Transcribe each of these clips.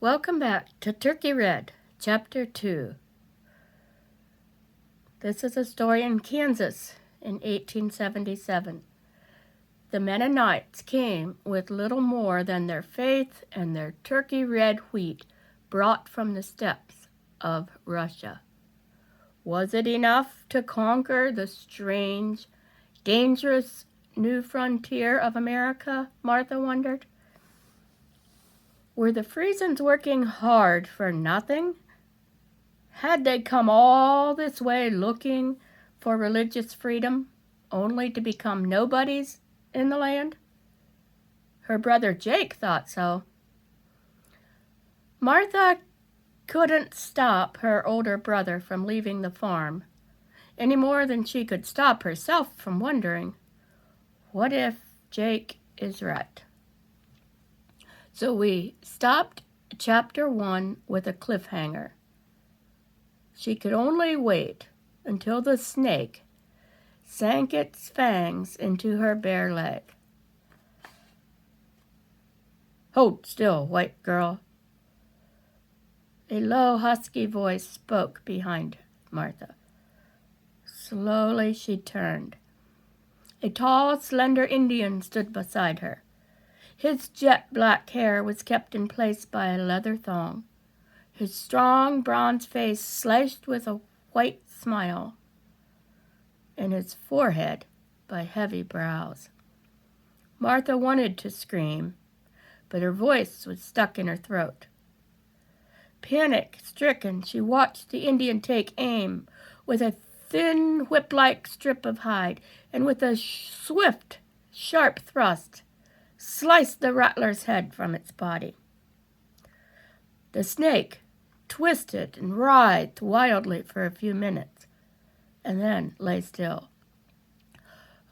Welcome back to Turkey Red, Chapter 2. This is a story in Kansas in 1877. The Mennonites came with little more than their faith and their turkey red wheat brought from the steppes of Russia. Was it enough to conquer the strange, dangerous new frontier of America, Martha wondered? Were the Friesens working hard for nothing? Had they come all this way looking for religious freedom, only to become nobodies in the land? Her brother Jake thought so. Martha couldn't stop her older brother from leaving the farm, any more than she could stop herself from wondering, what if Jake is right? So we stopped Chapter 1 with a cliffhanger. She could only wait until the snake sank its fangs into her bare leg. "Hold still, white girl." A low, husky voice spoke behind Martha. Slowly she turned. A tall, slender Indian stood beside her. His jet-black hair was kept in place by a leather thong, his strong bronze face slashed with a white smile, and his forehead by heavy brows. Martha wanted to scream, but her voice was stuck in her throat. Panic-stricken, she watched the Indian take aim with a thin whip-like strip of hide, and with a swift, sharp thrust, sliced the rattler's head from its body. The snake twisted and writhed wildly for a few minutes, and then lay still.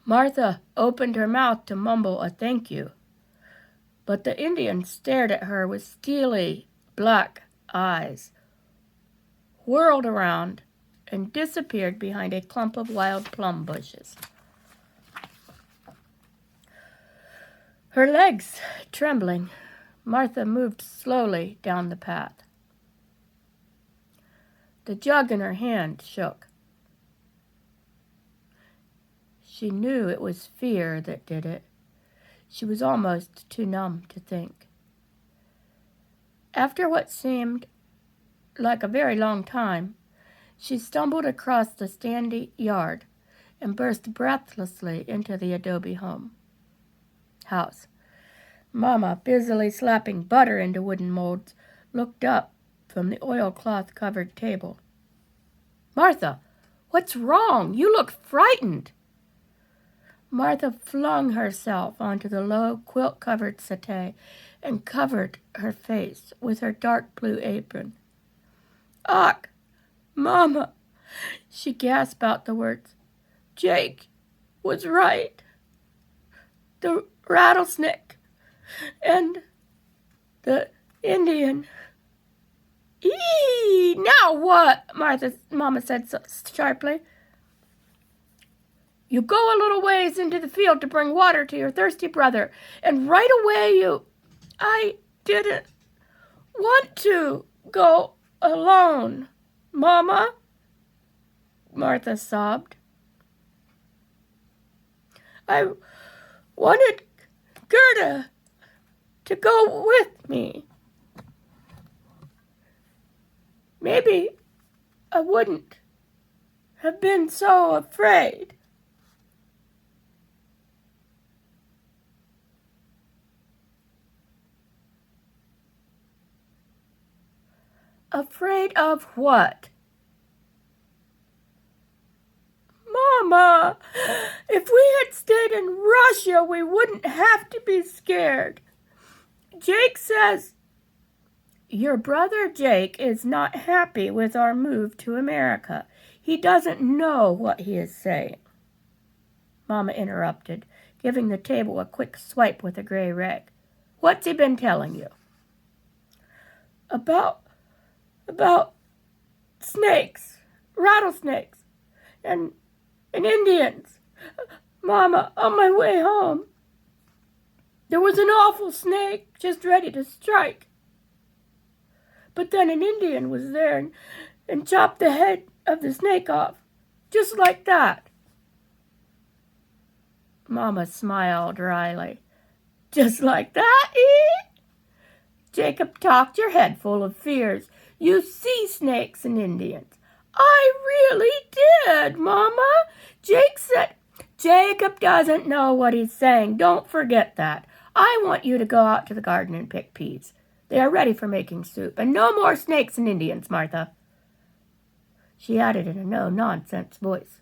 Martha opened her mouth to mumble a thank you, but the Indian stared at her with steely, black eyes, whirled around, and disappeared behind a clump of wild plum bushes. Her legs trembling, Martha moved slowly down the path. The jug in her hand shook. She knew it was fear that did it. She was almost too numb to think. After what seemed like a very long time, she stumbled across the sandy yard and burst breathlessly into the adobe house. Mama, busily slapping butter into wooden molds, looked up from the oilcloth-covered table. "Martha, what's wrong? You look frightened." Martha flung herself onto the low quilt-covered settee and covered her face with her dark blue apron. "Ach, Mama," she gasped out the words. "Jake was right. The rattlesnake and the Indian." "Eee! Now what?" Mama said so sharply. "You go a little ways into the field to bring water to your thirsty brother, and right away you—" "I didn't want to go alone, Mama," Martha sobbed. "I wanted Gerda to go with me. Maybe I wouldn't have been so afraid." "Afraid of what?" "Mama, if we had stayed in Russia, we wouldn't have to be scared. Jake says—" "Your brother Jake is not happy with our move to America. He doesn't know what he is saying," Mama interrupted, giving the table a quick swipe with a gray rag. "What's he been telling you?" About snakes, rattlesnakes, and Indians. Mama, on my way home, there was an awful snake just ready to strike. But then an Indian was there and chopped the head of the snake off, just like that." Mama smiled wryly. "Just like that, eh?" Jacob talked your head full of fears. "You see snakes and Indians." "I really did, Mama." Jake said, "Jacob doesn't know what he's saying. Don't forget that. I want you to go out to the garden and pick peas. They are ready for making soup. And no more snakes and Indians, Martha," she added in a no-nonsense voice.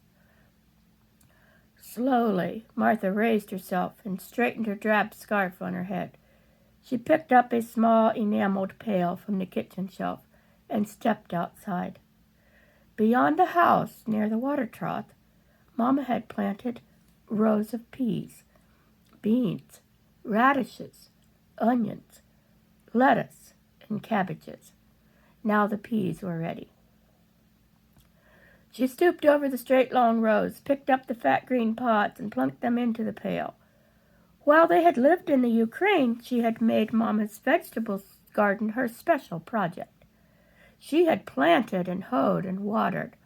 Slowly, Martha raised herself and straightened her drab scarf on her head. She picked up a small enameled pail from the kitchen shelf and stepped outside. Beyond the house, near the water trough, Mama had planted rows of peas, beans, radishes, onions, lettuce, and cabbages. Now the peas were ready. She stooped over the straight long rows, picked up the fat green pods, and plunked them into the pail. While they had lived in the Ukraine, she had made Mama's vegetable garden her special project. She had planted and hoed and watered,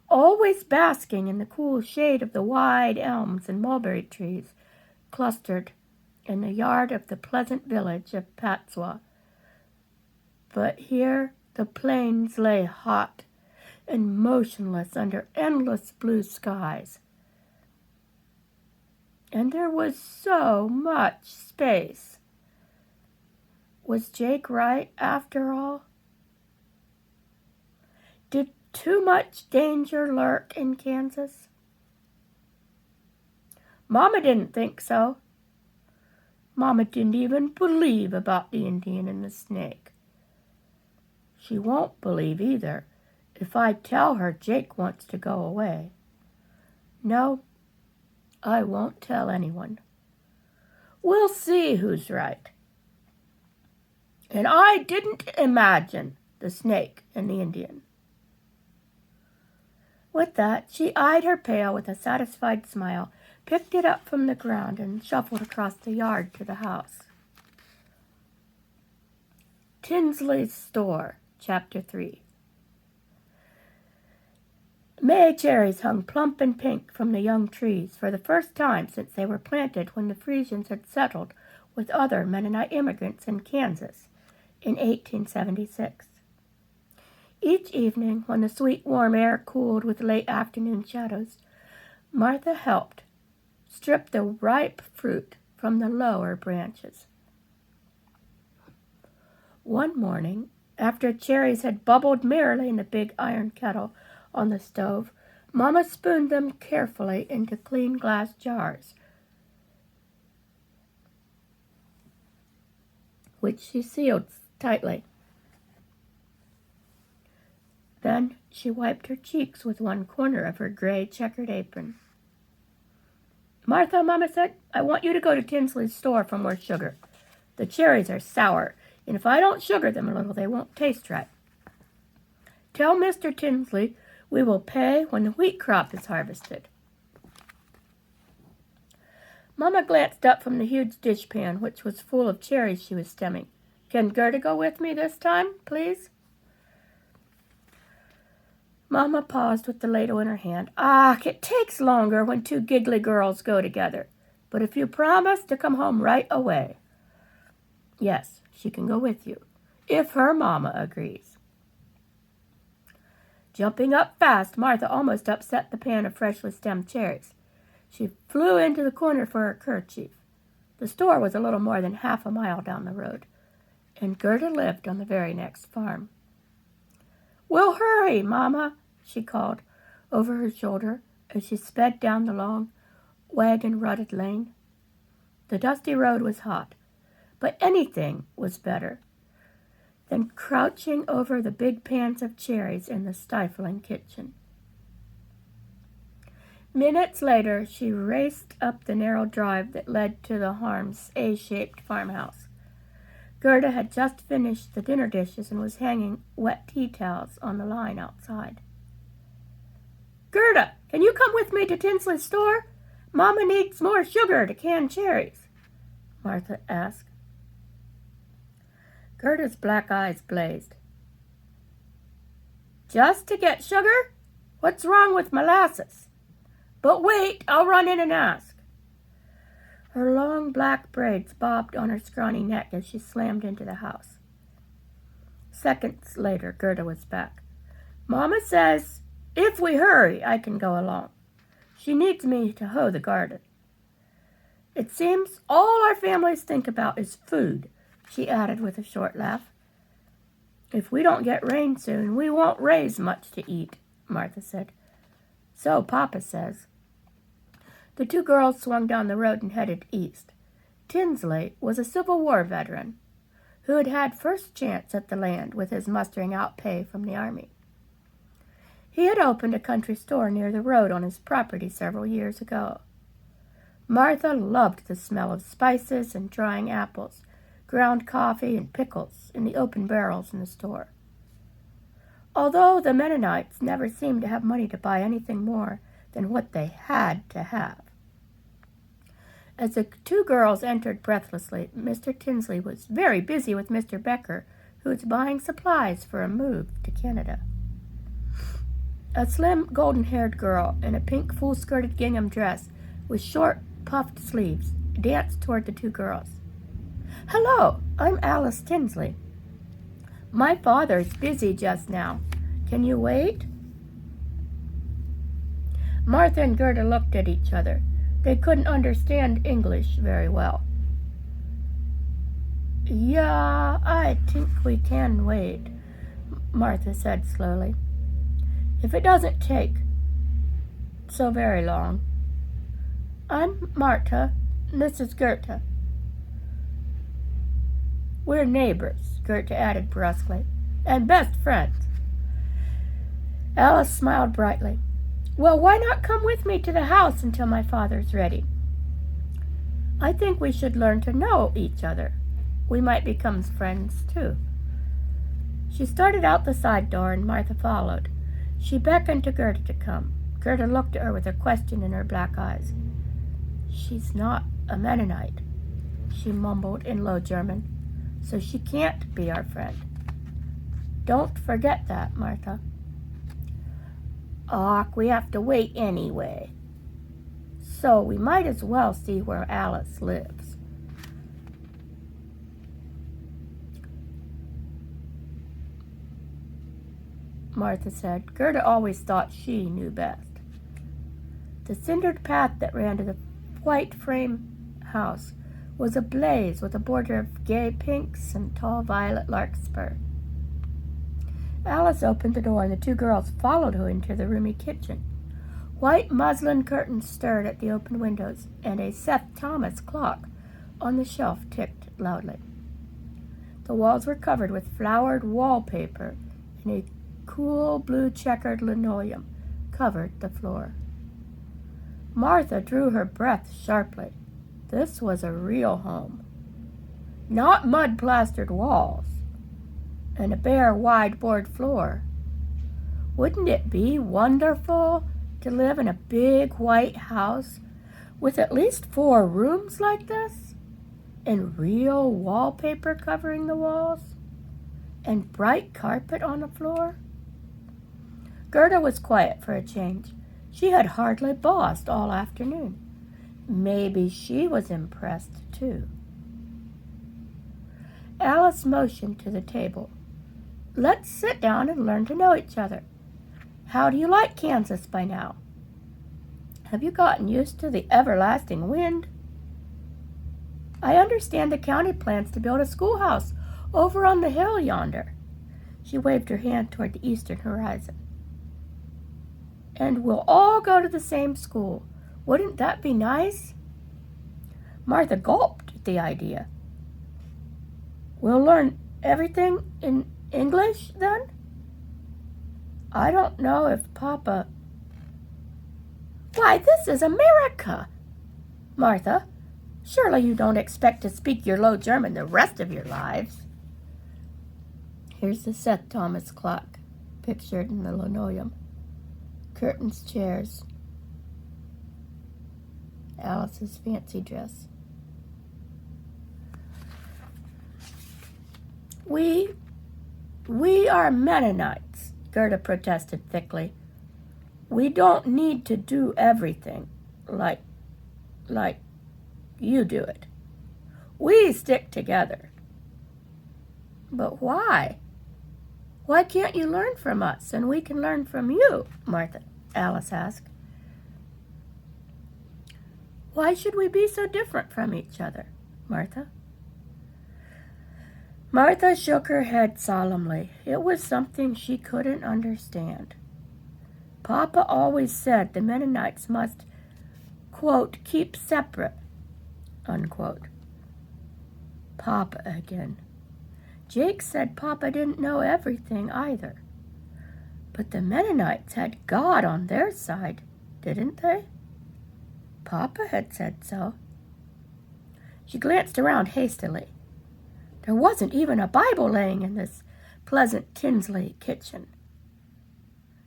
always basking in the cool shade of the wide elms and mulberry trees clustered in the yard of the pleasant village of Patswa. But here the plains lay hot and motionless under endless blue skies. And there was so much space. Was Jake right after all? Did too much danger lurk in Kansas? Mama didn't think so. Mama didn't even believe about the Indian and the snake. She won't believe either if I tell her Jake wants to go away. No, I won't tell anyone. We'll see who's right. And I didn't imagine the snake and the Indian. With that, she eyed her pail with a satisfied smile, picked it up from the ground, and shuffled across the yard to the house. Tinsley's Store, Chapter 3. May cherries hung plump and pink from the young trees for the first time since they were planted when the Frisians had settled with other Mennonite immigrants in Kansas in 1876. Each evening, when the sweet warm air cooled with late afternoon shadows, Martha helped strip the ripe fruit from the lower branches. One morning, after cherries had bubbled merrily in the big iron kettle on the stove, Mama spooned them carefully into clean glass jars, which she sealed tightly. Then she wiped her cheeks with one corner of her gray checkered apron. "Martha," Mama said, "I want you to go to Tinsley's store for more sugar. The cherries are sour, and if I don't sugar them a little, they won't taste right. Tell Mr. Tinsley we will pay when the wheat crop is harvested." Mama glanced up from the huge dishpan, which was full of cherries she was stemming. "Can Gerda go with me this time, please?" Mama paused with the ladle in her hand. It takes longer when two giggly girls go together. But if you promise to come home right away." "Yes, she can go with you, if her mama agrees." Jumping up fast, Martha almost upset the pan of freshly stemmed cherries. She flew into the corner for her kerchief. The store was a little more than half a mile down the road, and Gerda lived on the very next farm. "We'll hurry, Mama," she called over her shoulder as she sped down the long, wagon-rutted lane. The dusty road was hot, but anything was better than crouching over the big pans of cherries in the stifling kitchen. Minutes later, she raced up the narrow drive that led to the Harms' A-shaped farmhouse. Gerda had just finished the dinner dishes and was hanging wet tea towels on the line outside. "Gerda, can you come with me to Tinsley's store? Mama needs more sugar to can cherries," Martha asked. Gerda's black eyes blazed. Just to get sugar? What's wrong with molasses? But wait, I'll run in and ask. Her long black braids bobbed on her scrawny neck as she slammed into the house. Seconds later, Gerda was back. Mama says, if we hurry, I can go along. She needs me to hoe the garden. It seems all our families think about is food, she added with a short laugh. If we don't get rain soon, we won't raise much to eat, Martha said. So Papa says. The two girls swung down the road and headed east. Tinsley was a Civil War veteran who had had first chance at the land with his mustering out pay from the army. He had opened a country store near the road on his property several years ago. Martha loved the smell of spices and drying apples, ground coffee and pickles in the open barrels in the store. Although the Mennonites never seemed to have money to buy anything more than what they had to have. As the two girls entered breathlessly, Mr. Tinsley was very busy with Mr. Becker, who was buying supplies for a move to Canada. A slim, golden-haired girl in a pink full-skirted gingham dress with short, puffed sleeves danced toward the two girls. Hello, I'm Alice Tinsley. My father's busy just now. Can you wait? Martha and Gerda looked at each other. They couldn't understand English very well. Yeah, I think we can wait, Martha said slowly. If it doesn't take so very long. I'm Martha, this is Gerda. We're neighbors, Gerda added brusquely, and best friends. Alice smiled brightly. Well, why not come with me to the house until my father's ready? I think we should learn to know each other. We might become friends, too. She started out the side door, and Martha followed. She beckoned to Gerda to come. Gerda looked at her with a question in her black eyes. She's not a Mennonite, she mumbled in low German, so she can't be our friend. Don't forget that, Martha. Ach, we have to wait anyway. So we might as well see where Alice lives. Martha said. Gerda always thought she knew best. The cindered path that ran to the white frame house was ablaze with a border of gay pinks and tall violet larkspur. Alice opened the door, and the two girls followed her into the roomy kitchen. White muslin curtains stirred at the open windows, and a Seth Thomas clock on the shelf ticked loudly. The walls were covered with flowered wallpaper, and a cool blue checkered linoleum covered the floor. Martha drew her breath sharply. This was a real home. Not mud-plastered walls and a bare, wide board floor. Wouldn't it be wonderful to live in a big white house with at least 4 rooms like this, and real wallpaper covering the walls, and bright carpet on the floor? Gerda was quiet for a change. She had hardly bossed all afternoon. Maybe she was impressed, too. Alice motioned to the table. Let's sit down and learn to know each other. How do you like Kansas by now? Have you gotten used to the everlasting wind? I understand the county plans to build a schoolhouse over on the hill yonder. She waved her hand toward the eastern horizon. And we'll all go to the same school. Wouldn't that be nice? Martha gulped at the idea. We'll learn everything in English, then? I don't know if Papa... Why, this is America! Martha, surely you don't expect to speak your Low German the rest of your lives. Here's the Seth Thomas clock, pictured in the linoleum. Curtains, chairs. Alice's fancy dress. We are Mennonites, Gerda protested thickly. We don't need to do everything like you do it. We stick together. But why? Why can't you learn from us and we can learn from you? Alice asked. Why should we be so different from each other, Martha? Martha shook her head solemnly. It was something she couldn't understand. Papa always said the Mennonites must, quote, keep separate, unquote. Papa again. Jake said Papa didn't know everything either. But the Mennonites had God on their side, didn't they? Papa had said so. She glanced around hastily. There wasn't even a Bible laying in this pleasant Tinsley kitchen.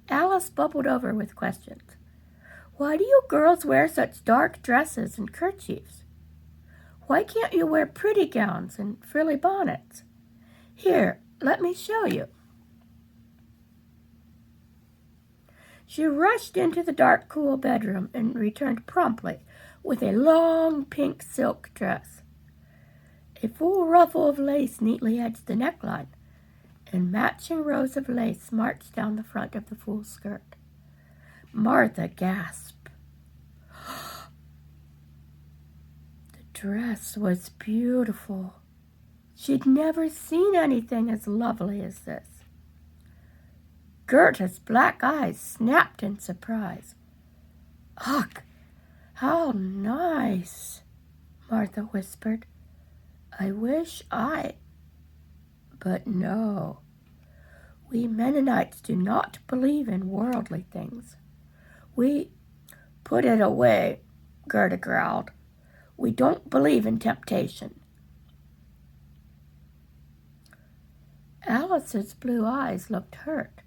Alice bubbled over with questions. Why do you girls wear such dark dresses and kerchiefs? Why can't you wear pretty gowns and frilly bonnets? Here, let me show you. She rushed into the dark, cool bedroom and returned promptly with a long pink silk dress. A full ruffle of lace neatly edged the neckline, and matching rows of lace marched down the front of the full skirt. Martha gasped. The dress was beautiful. She'd never seen anything as lovely as this. Gerda's black eyes snapped in surprise. Ugh, how nice, Martha whispered. I wish But no, we Mennonites do not believe in worldly things. We put it away, Gerda growled. We don't believe in temptation. Alice's blue eyes looked hurt.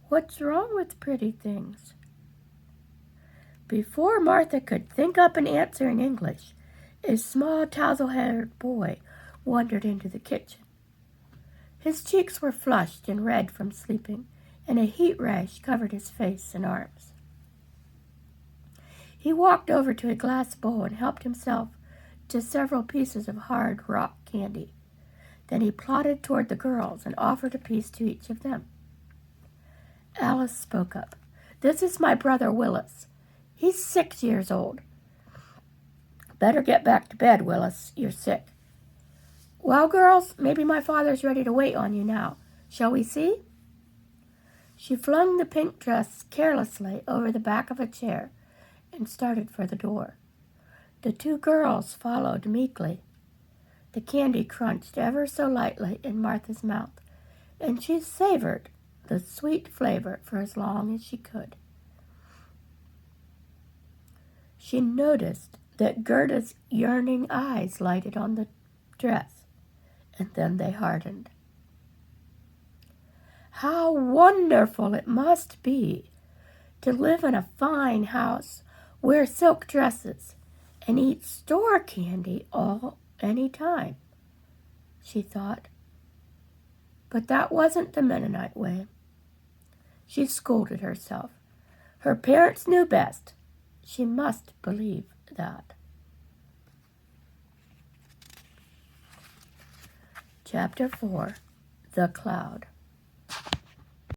What's wrong with pretty things? Before Martha could think up an answer in English, a small tousle-haired boy wandered into the kitchen. His cheeks were flushed and red from sleeping, and a heat rash covered his face and arms. He walked over to a glass bowl and helped himself to several pieces of hard rock candy. Then he plodded toward the girls and offered a piece to each of them. Alice spoke up. This is my brother Willis. He's 6 years old. Better get back to bed, Willis. You're sick. Well, girls, maybe my father's ready to wait on you now. Shall we see? She flung the pink dress carelessly over the back of a chair and started for the door. The two girls followed meekly. The candy crunched ever so lightly in Martha's mouth, and she savored the sweet flavor for as long as she could. She noticed that Gerda's yearning eyes lighted on the dress, and then they hardened. How wonderful it must be to live in a fine house, wear silk dresses, and eat store candy any time, she thought. But that wasn't the Mennonite way. She scolded herself. Her parents knew best. She must believe that. Chapter 4, The Cloud.